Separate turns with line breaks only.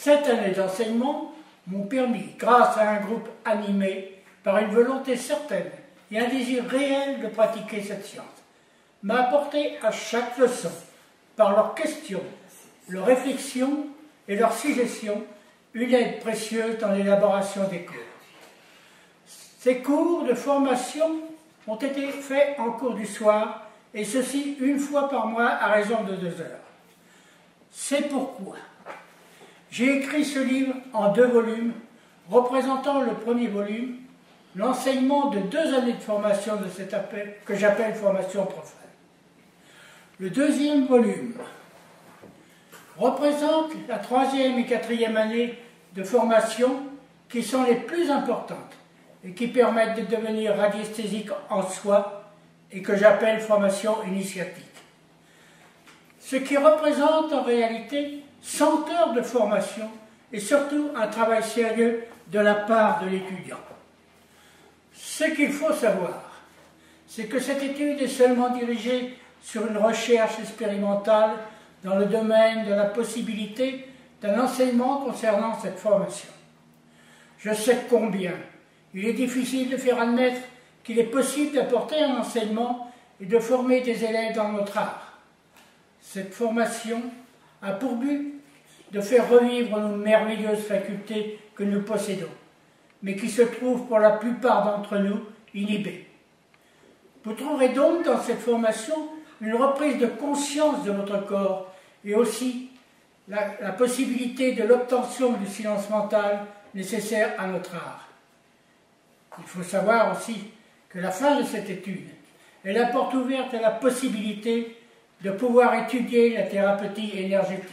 7 années d'enseignement m'ont permis, grâce à un groupe animé par une volonté certaine et un désir réel de pratiquer cette science, m'a apporté à chaque leçon, par leurs questions, leurs réflexions et leurs suggestions, une aide précieuse dans l'élaboration des cours. Ces cours de formation ont été faits en cours du soir, et ceci une fois par mois à raison de 2 heures. C'est pourquoi j'ai écrit ce livre en 2 volumes, représentant le premier volume, l'enseignement de 2 années de formation de cet appel que j'appelle formation profane. Le deuxième volume représente la 3e et 4e année de formation qui sont les plus importantes et qui permettent de devenir radiesthésique en soi et que j'appelle formation initiatique. Ce qui représente en réalité 100 heures de formation et surtout un travail sérieux de la part de l'étudiant. Ce qu'il faut savoir, c'est que cette étude est seulement dirigée sur une recherche expérimentale dans le domaine de la possibilité d'un enseignement concernant cette formation. Je sais combien il est difficile de faire admettre qu'il est possible d'apporter un enseignement et de former des élèves dans notre art. Cette formation a pour but de faire revivre nos merveilleuses facultés que nous possédons, mais qui se trouvent pour la plupart d'entre nous inhibées. Vous trouverez donc dans cette formation une reprise de conscience de votre corps et aussi la possibilité de l'obtention du silence mental nécessaire à notre art. Il faut savoir aussi que la fin de cette étude est la porte ouverte à la possibilité de pouvoir étudier la thérapeutie énergétique.